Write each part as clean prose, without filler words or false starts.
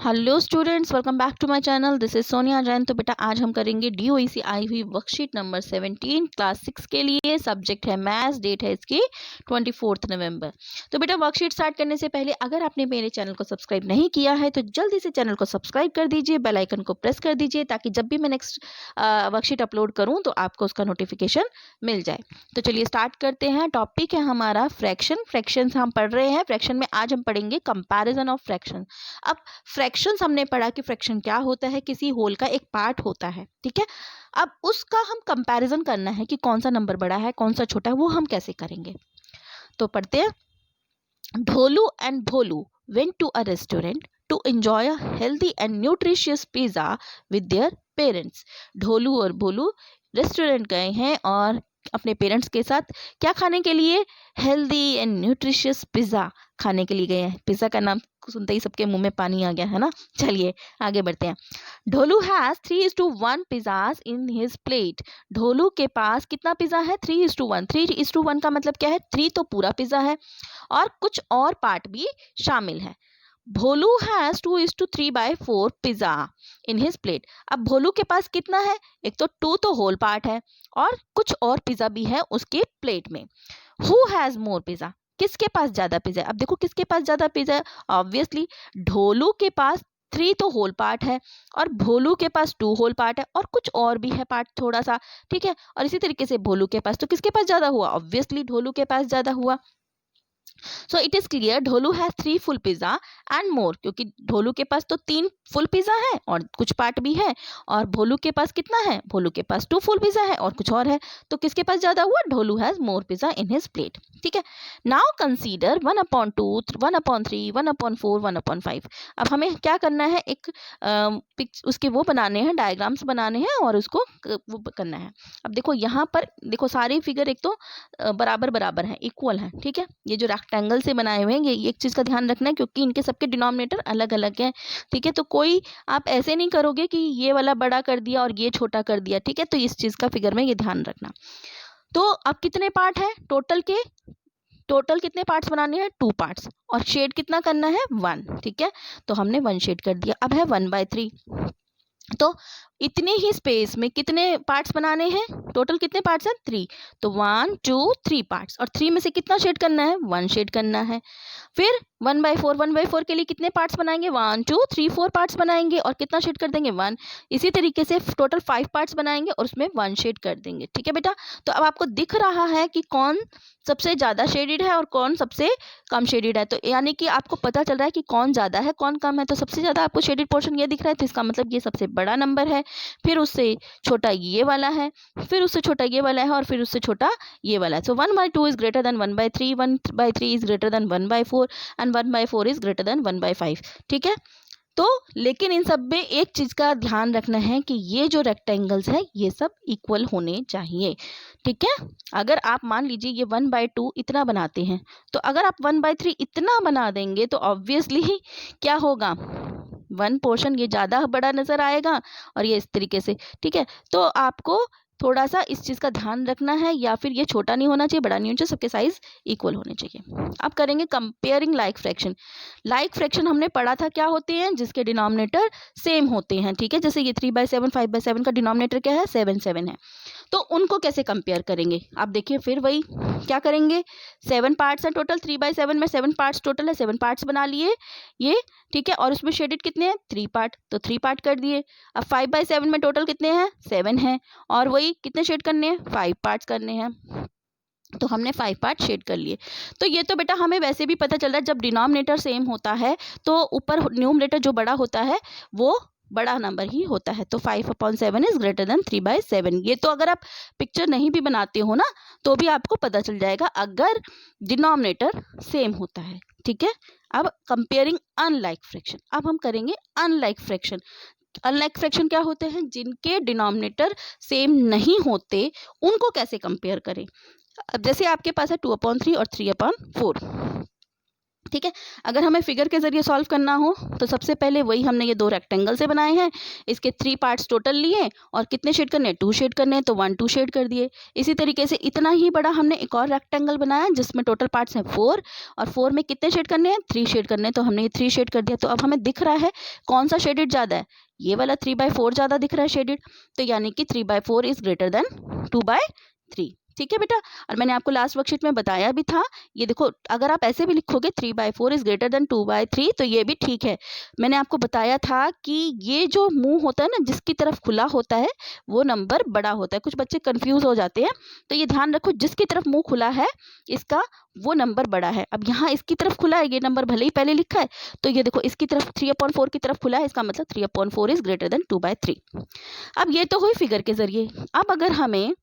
Hello students, welcome back to my channel. This is Sonia Jain. तो बेटा आज हम करेंगे DOEC आई हुई वर्कशीट नंबर 17 क्लास 6 के लिए। सब्जेक्ट है मैथ्स, डेट है इसकी 24 नवंबर। तो बेटा वर्कशीट स्टार्ट करने से पहले अगर आपने मेरे चैनल को सब्सक्राइब नहीं किया है तो जल्दी से चैनल को सब्सक्राइब कर दीजिए, बेल आइकन को प्रेस कर दीजिए ताकि जब भी मैं नेक्स्ट वर्कशीट अपलोड करूँ तो आपको उसका नोटिफिकेशन मिल जाए। तो चलिए स्टार्ट करते हैं। टॉपिक है हमारा फ्रैक्शन। फ्रैक्शंस हम पढ़ रहे हैं। फ्रैक्शन में आज हम पढ़ेंगे कंपैरिजन ऑफ फ्रैक्शन। अब फ्रैक्शंस हमने पढ़ा कि फ्रैक्शन क्या होता है, किसी होल का एक पार्ट होता है, ठीक है। अब उसका हम कंपैरिजन करना है कि कौन सा नंबर बड़ा है कौन सा छोटा है, वो हम कैसे करेंगे। तो पढ़ते हैं। Dholu and Bholu went to a restaurant to enjoy a healthy and nutritious pizza with their parents. Dholu और भोलू रेस्टोरेंट गए हैं और अपने पेरेंट्स के साथ क्या खाने के लिए, हेल्दी एंड न्यूट्रिशियस पिज्जा खाने के लिए गए हैं। पिज्जा का नाम सुनते ही सबके मुंह में पानी आ गया है ना। चलिए आगे बढ़ते हैं। Dholu has 3:1 pizzas in his plate. Dholu के पास कितना पिज्जा है? 3:1। 3:1 का मतलब क्या है? 3 तो पूरा पिज्जा है और कुछ और पार्ट भी शामिल है। Bholu has 2:3/4 pizza in his plate. अब भोलू के पास कितना है? एक तो 2 तो होल पार्ट है और कुछ और पिज्जा भी है उसके प्लेट में। Who has more pizza? किसके पास ज्यादा पिज्जा है? अब देखो किसके पास ज्यादा पिज्जा है। ऑब्वियसली ढोलू के पास 3 तो होल पार्ट है और भोलू के पास 2 होल पार्ट है और कुछ और भी है पार्ट थोड़ा सा, ठीक है। और इसी तरीके से भोलू के पास, तो किसके पास ज्यादा हुआ? ऑब्वियसली ढोलू के पास ज्यादा हुआ। So it is clear Dholu has 3 full pizza and more, क्योंकि ढोलू के पास तो 3 फुल पिज्जा है और कुछ पार्ट भी है। और भोलू के पास कितना है? भोलू के पास 2 फुल पिज्जा है और कुछ और है। तो किसके पास ज्यादा हुआ? Dholu has more pizza in his plate, ठीक है। Now consider 1/2, 1/3, 1/4, 1/5। अब हमें क्या करना है? एक उसके वो बनाने हैं, डायग्राम्स बनाने हैं और उसको वो करना है। अब देखो यहाँ पर देखो सारे फिगर एक तो बराबर बराबर है, इक्वल है, ठीक है। ये जो रेक्टेंगल से बनाए हुए हैं, ये एक चीज का ध्यान रखना है क्योंकि इनके सबके डिनोमिनेटर अलग अलग हैं, ठीक है। तो कोई आप ऐसे नहीं करोगे कि ये वाला बड़ा कर दिया और ये छोटा कर दिया, ठीक है। तो इस चीज का फिगर में ये ध्यान रखना। तो अब कितने पार्ट है टोटल के? टोटल कितने पार्ट्स बनाने हैं? 2 पार्ट्स। और शेड कितना करना है? 1, ठीक है। तो हमने 1 शेड कर दिया। अब है 1/3। तो इतने ही स्पेस में कितने पार्ट्स बनाने हैं? टोटल कितने पार्ट्स हैं? 3। तो 1 2 3 पार्ट्स और 3 में से कितना शेड करना है? 1 शेड करना है। फिर 1/4 के लिए कितने पार्ट्स बनाएंगे? 1 2 3 4 पार्ट्स बनाएंगे और कितना शेड कर देंगे? 1। इसी तरीके से टोटल 5 पार्ट्स बनाएंगे और उसमें 1 शेड कर देंगे, ठीक है बेटा। तो अब आपको दिख रहा है कि कौन सबसे ज्यादा शेडेड है और कौन सबसे कम शेडेड है। तो यानी कि आपको पता चल रहा है कि कौन ज्यादा है कौन कम है। तो सबसे ज्यादा आपको शेडेड पोर्शन ये दिख रहा है, तो इसका मतलब ये सबसे बड़ा नंबर है। फिर उससे छोटा ये वाला है, फिर उससे छोटा ये वाला है और फिर उससे छोटा ये वाला है। सो 1/2 is greater than 1/3, 1/3 is greater than 1/4 and 1/4 is greater than 1/5, ठीक है। तो लेकिन इन सब में एक चीज का ध्यान रखना है कि ये जो रेक्टेंगल्स है ये सब इक्वल होने चाहिए, ठीक है। अगर आप मान लीजिए ये 1/2 इतना बनाते हैं, तो अगर आप 1/3 इतना बना देंगे तो ऑब्वियसली क्या होगा? 1 पोर्शन ये ज्यादा बड़ा नजर आएगा और ये इस तरीके से, ठीक है। तो आपको थोड़ा सा इस चीज का ध्यान रखना है, या फिर ये छोटा नहीं होना चाहिए बड़ा नहीं होना चाहिए, सबके साइज इक्वल होने चाहिए। अब करेंगे comparing like fraction. Like fraction हमने पढ़ा था क्या होते हैं? जिसके डिनोमिनेटर सेम होते हैं, ठीक है। जैसे ये 3/7 5/7 का डिनोमिनेटर क्या है? 7 है। तो उनको कैसे कंपेयर करेंगे? आप देखिए फिर वही क्या करेंगे। 7 पार्ट्स हैं टोटल, 3/7 में 7 पार्ट्स टोटल है, 7 पार्ट्स बना लिए ये, ठीक है। और उसमें शेडेड कितने हैं? 3 पार्ट, तो 3 पार्ट कर दिए। अब 5/7 में टोटल कितने हैं? 7 हैं और वही कितने शेड करने हैं? 5 पार्ट्स करने हैं। तो हमने 5 पार्ट शेड कर लिए। तो ये तो बेटा हमें वैसे भी पता चल रहा है, जब डिनोमिनेटर सेम होता है तो ऊपर न्यूमरेटर जो बड़ा होता है वो बड़ा नंबर ही होता है। तो 5/7 इज ग्रेटर देन 3/7। ये तो अगर आप पिक्चर नहीं भी बनाते हो ना तो भी आपको पता चल जाएगा अगर डिनोमिनेटर सेम होता है, ठीक है। अब कंपेयरिंग अनलाइक फ्रैक्शन। अब हम करेंगे अनलाइक फ्रैक्शन। अनलाइक फ्रैक्शन क्या होते हैं? जिनके डिनोमिनेटर सेम नहीं होते उनको कैसे कंपेयर करें। अब जैसे आपके पास है 2/3 और 3/4, ठीक है। अगर हमें फिगर के ज़रिए सॉल्व करना हो तो सबसे पहले वही हमने ये 2 रेक्टेंगल से बनाए हैं, इसके 3 पार्ट्स टोटल लिए और कितने शेड करने हैं, 2 शेड करने हैं, तो 1 2 शेड कर दिए। इसी तरीके से इतना ही बड़ा हमने एक और रेक्टेंगल बनाया जिसमें टोटल पार्ट्स हैं 4 और 4 में कितने शेड करने हैं, 3 शेड करने हैं, तो हमने ये 3 शेड कर दिया। तो अब हमें दिख रहा है कौन सा शेडेड ज़्यादा है, ये वाला 3/4 ज़्यादा दिख रहा है शेडेड, तो यानी कि 3/4 इज़ ग्रेटर देन 2/3। ठीक है बेटा। और मैंने आपको लास्ट वर्कशीट में बताया भी था, ये देखो अगर आप ऐसे भी लिखोगे 3/4 इज ग्रेटर देन 2/3 तो ये भी ठीक है। मैंने आपको बताया था कि ये जो मुंह होता है ना जिसकी तरफ खुला होता है वो नंबर बड़ा होता है। कुछ बच्चे कंफ्यूज हो जाते हैं, तो ये ध्यान रखो जिसकी तरफ मुंह खुला है इसका वो नंबर बड़ा है। अब यहाँ इसकी तरफ खुला है, ये नंबर भले ही पहले लिखा है, तो ये देखो इसकी तरफ 3/4 की तरफ खुला है, इसका मतलब 3/4 इज ग्रेटर देन 2/3। अब ये तो हुई फिगर के जरिए। अब अगर हमें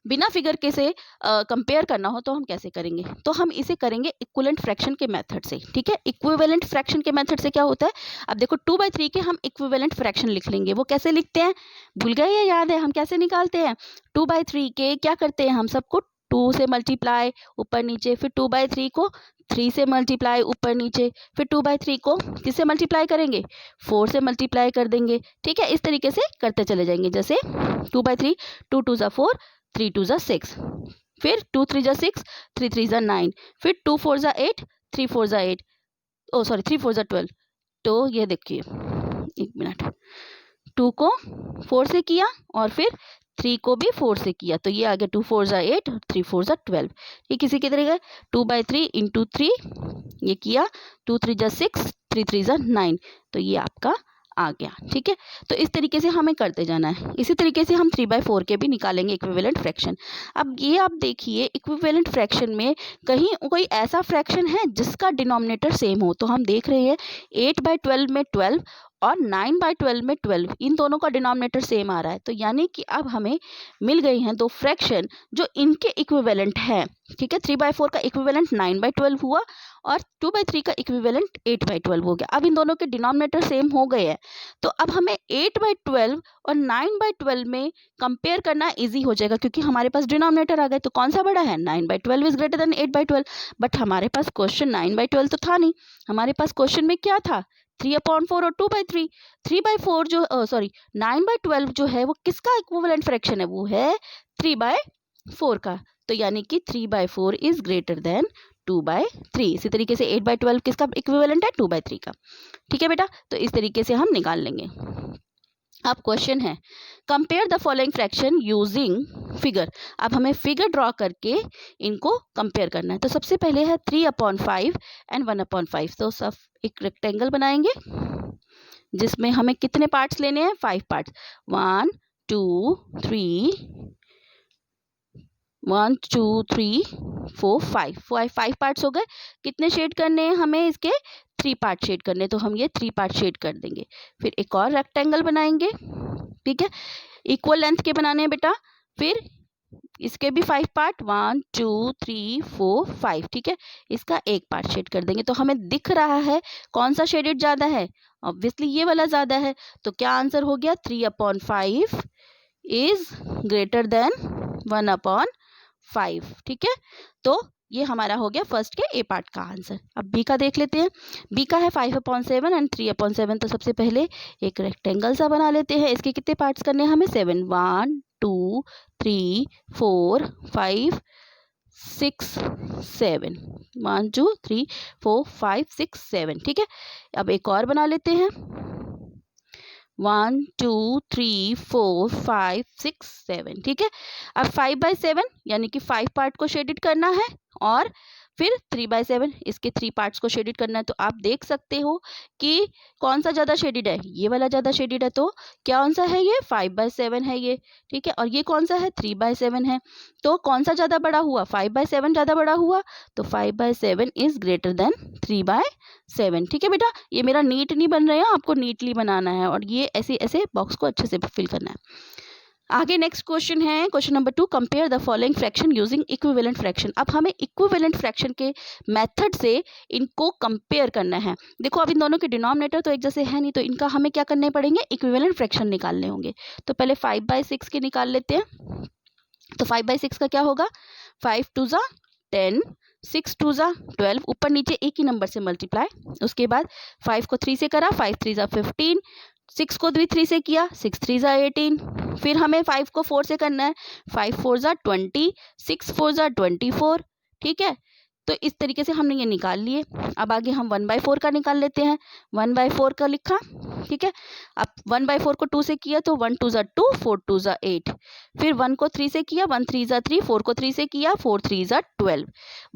बिना फिगर के से कंपेयर करना हो तो हम कैसे करेंगे, तो हम इसे करेंगे इक्विवेलेंट फ्रैक्शन के मेथड से। ठीक है, इक्विवेलेंट फ्रैक्शन के मेथड से क्या होता है, अब देखो 2/3 के हम इक्विवेलेंट फ्रैक्शन लिख लेंगे। वो कैसे लिखते हैं, भूल गए या याद है, हम कैसे निकालते हैं, 2/3 के क्या करते हैं हम सबको 2 से मल्टीप्लाई ऊपर नीचे, फिर 2/3 को 3 से मल्टीप्लाई ऊपर नीचे, फिर 2/3 को किससे मल्टीप्लाई करेंगे, 4 से मल्टीप्लाई कर देंगे। ठीक है, इस तरीके से करते चले जाएंगे। जैसे 2/3, 2 2 ज़ा 4, 3 2 ज़ा 6, फिर 2 3 ज़ा 6, 3 3 ज़ा 9, फिर 2 4 ज़ा 8, 3 4 ज़ा 8, ओ सॉरी 3 4 ज़ा 12। तो ये देखिए, एक मिनट, 2 को 4 से किया और फिर 3 को भी 4 से किया, तो ये आ गया 2 4 ज़ा 8, 3 4 ज़ा 12। ये किसी की तरह 2/3 इंटू 3 ये किया, 2 3 ज़ा 6, 3 3 ज़ा 9, तो ये आपका आ गया। ठीक है, तो इस तरीके से हमें करते जाना है। इसी तरीके से हम 3/4 के भी निकालेंगे इक्विवेलेंट फ्रैक्शन। अब ये आप देखिए इक्विवेलेंट फ्रैक्शन में कहीं कोई ऐसा फ्रैक्शन है जिसका डिनोमिनेटर सेम हो, तो हम देख रहे हैं 8/12 में 12 और 9/12 में 12, इन दोनों का डिनोमिनेटर सेम आ रहा है, तो यानी कि अब हमें मिल गई हैं 2 फ्रैक्शन जो इनके इक्विवेलेंट है। ठीक है, 3/4 का इक्विवेलेंट 9/12 हुआ और 2/3 का इक्विवेलेंट 8/12 हो गया। अब इन दोनों के डिनोमिनेटर सेम हो गए हैं, तो अब हमें 8/12 और 9/12 में कंपेयर करना इजी हो जाएगा क्योंकि हमारे पास डिनोमिनेटर आ गए। तो कौन सा बड़ा है, 9/12 इज ग्रेटर देन 8/12। बट हमारे पास क्वेश्चन 9/12 तो था नहीं, हमारे पास क्वेश्चन में क्या था, 3/4 और 2/3। 3/4 जो 9/12 जो है वो किसका इक्विवेलेंट फ्रैक्शन है, वो है 3/4 का, तो यानी कि 3/4 इज ग्रेटर देन 2/3। इसी तरीके से 8/12 किसका इक्विवेलेंट है, 2/3 का। ठीक है बेटा, तो इस तरीके से हम निकाल लेंगे। अब क्वेश्चन है compare the following fraction using figure. अब हमें फिगर ड्रॉ करके इनको कंपेयर करना है। तो सबसे पहले है 3/5 एंड 1/5। तो सब एक रेक्टेंगल बनाएंगे जिसमें हमें कितने पार्ट्स लेने हैं, 5 पार्ट्स, 1 2 3 1 2 3 4 5 पार्ट्स हो गए। कितने शेड करने हैं हमें, इसके 3 पार्ट शेड करने, तो हम ये 3 पार्ट शेड कर देंगे। फिर एक और रेक्टेंगल बनाएंगे, ठीक है, इक्वल लेंथ के बनाने हैं बेटा। फिर इसके भी 5 पार्ट, 1 2 3 4 5, ठीक है, इसका एक पार्ट शेड कर देंगे। तो हमें दिख रहा है कौन सा शेडेड ज़्यादा है, ऑब्वियसली ये वाला ज़्यादा है। तो क्या आंसर हो गया, 3/5 इज ग्रेटर देन 1/5। ठीक है, तो ये हमारा हो गया फर्स्ट के ए पार्ट का आंसर। अब बी का देख लेते हैं। बी का है 5/7 एंड 3/7। तो सबसे पहले एक रेक्टेंगल सा बना लेते हैं। इसके कितने पार्ट्स करने हैं हमें, 7, 1 2 3 4 5 6 7, 1 2 3 4 5 6 7। ठीक है, अब एक और बना लेते हैं, 1 2 3 4 5 6 7। ठीक है, अब 5/7 यानी कि 5 पार्ट को शेडिड करना है और फिर 3/7 इसके 3 पार्ट्स को शेडिड करना है। तो आप देख सकते हो कि कौन सा ज़्यादा शेडिड है, ये वाला ज़्यादा शेडिड है। तो कौन सा है, ये 5/7 है ये, ठीक है, और ये कौन सा है, 3/7 है। तो कौन सा ज़्यादा बड़ा हुआ, 5/7 ज़्यादा बड़ा हुआ। तो 5/7 इज ग्रेटर देन 3/7। ठीक है बेटा, ये मेरा नीट नहीं बन रहा है, आपको नीटली बनाना है और ये ऐसे ऐसे बॉक्स को अच्छे से फिल करना है। आगे नेक्स्ट क्वेश्चन है, question number 2, compare the following fraction using equivalent fraction. अब हमें इक्विवेलेंट फ्रैक्शन के मेथड से इनको कंपेयर करना है। देखो अब इन दोनों के डिनोमिनेटर तो एक जैसे है नहीं, तो इनका हमें क्या करने पड़ेंगे, इक्विवेलेंट फ्रैक्शन निकालने होंगे। तो पहले 5/6 के निकाल लेते हैं। तो 5/6 का क्या होगा, 5 2 ज़ा 10, 6 2 ज़ा 12, ऊपर नीचे एक ही नंबर से मल्टीप्लाई। उसके बाद 5 को 3 से करा, 5 3 ज़ा 15, 6 को भी 3 से किया, 6 3 ज़ा 18। फिर हमें 5 को 4 से करना है, 5 4 ज़ा 20, 6 4 ज़ा 24। ठीक है, तो इस तरीके से हमने ये निकाल लिए। अब आगे हम 1/4 का निकाल लेते हैं। 1/4 का लिखा, ठीक है। अब 1/4 को 2 से किया तो 1 2 ज़ा 2, 4 2 ज़ा 8। फिर 1 को 3 से किया, 1 3 ज़ा 3, 4 को 3 से किया, 4 3 ज़ा 12।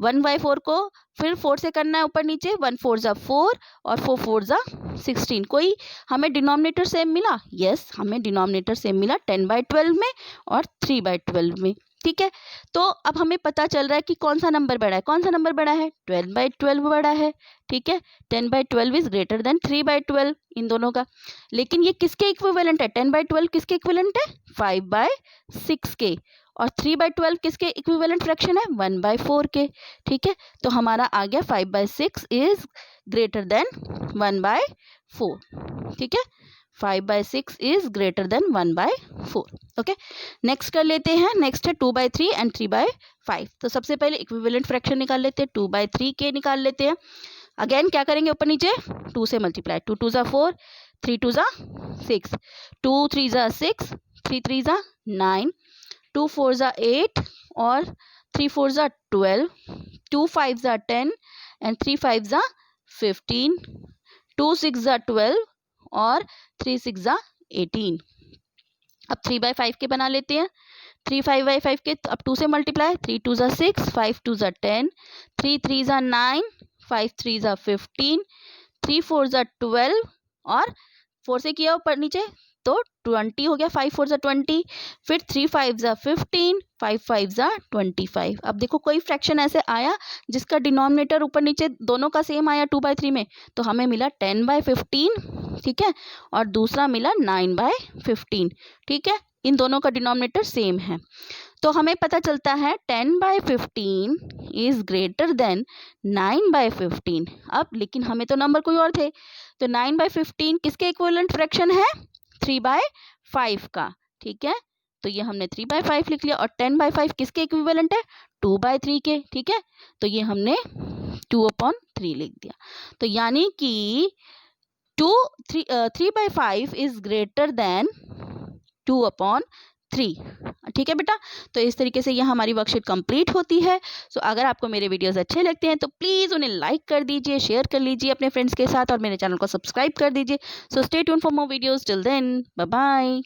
1/4 को फिर 4 से करना है ऊपर नीचे, 1 4 ज़ा 4 और 4 4 ज़ा 16। कोई हमें डिनोमिनेटर सेम मिला? यस, हमें डिनोमिनेटर सेम मिला 10/12 में और 3/12 में। ठीक है, तो अब हमें पता चल रहा है कि कौन सा नंबर बड़ा है। कौन सा नंबर बड़ा है? 12/12 बड़ा है। ठीक है, 10/12 इज ग्रेटर देन 3/12 इन दोनों का। लेकिन ये किसके इक्विवेलेंट है? 10/12 किसके इक्विवेलेंट है? 5/6 के। और 3/12 किसके इक्विवेलेंट फ्रैक्शन है? 1/4 के। ठीक है, तो हमारा आ गया 5/6 इज ग्रेटर देन 1/4। ठीक है, 5/6 is greater than 1/4। Okay, next कर लेते हैं। नेक्स्ट है 2/3 एंड 3/5। तो सबसे पहले इक्विवेलेंट फ्रैक्शन निकाल लेते हैं, 2/3 के निकाल लेते हैं। अगेन क्या करेंगे? ऊपर नीचे 2 से मल्टीप्लाई, 2 2 ज़ा 4, 3 2 ज़ा 6, 2 3 ज़ा 6, 3 3 ज़ा 9, 2 4 ज़ा 8 और 3 4 ज़ा 12, 2 5 ज़ा 10 एंड 3 5 ज़ा 15, 2 6 ज़ा 12 और 3 6 ज़ा 18। अब 3/5 के बना लेते हैं। 3 5/5 के अब 2 से मल्टीप्लाई, 3 2 ज़ा 6, 5 2 ज़ा 10, 3 3 ज़ा 9, 5 3 ज़ा 15, 3 4 ज़ा 12 और 4 से किया ऊपर नीचे तो 20 हो गया, 5 4 ज़ा 20। फिर 3 5 ज़ा 15, 5 5 ज़ा 25। अब देखो कोई फ्रैक्शन ऐसे आया जिसका डिनोमिनेटर ऊपर नीचे दोनों का सेम आया 2/3 में, तो हमें मिला 10/15। ठीक है, और दूसरा मिला 9/15। ठीक है, इन दोनों का डिनोमिनेटर सेम है, तो हमें पता चलता है 10/15 इज ग्रेटर देन 9/15। अब लेकिन हमें तो नंबर कोई और थे, तो 9/15 किसके इक्विवेलेंट फ्रैक्शन है? 3/5 का। ठीक है, तो ये हमने 3/5 लिख लिया। और 10/5 किसके इक्विवेलेंट है? 2/3 के। ठीक है, तो ये हमने 2/3 लिख दिया। तो यानी कि 3/5 इज ग्रेटर देन 2/3। ठीक है बेटा, तो इस तरीके से यह हमारी वर्कशीट कंप्लीट होती है। सो अगर आपको मेरे वीडियोस अच्छे लगते हैं तो प्लीज़ उन्हें लाइक कर दीजिए, शेयर कर लीजिए अपने फ्रेंड्स के साथ और मेरे चैनल को सब्सक्राइब कर दीजिए। So stay tune for more videos. Till then, bye bye.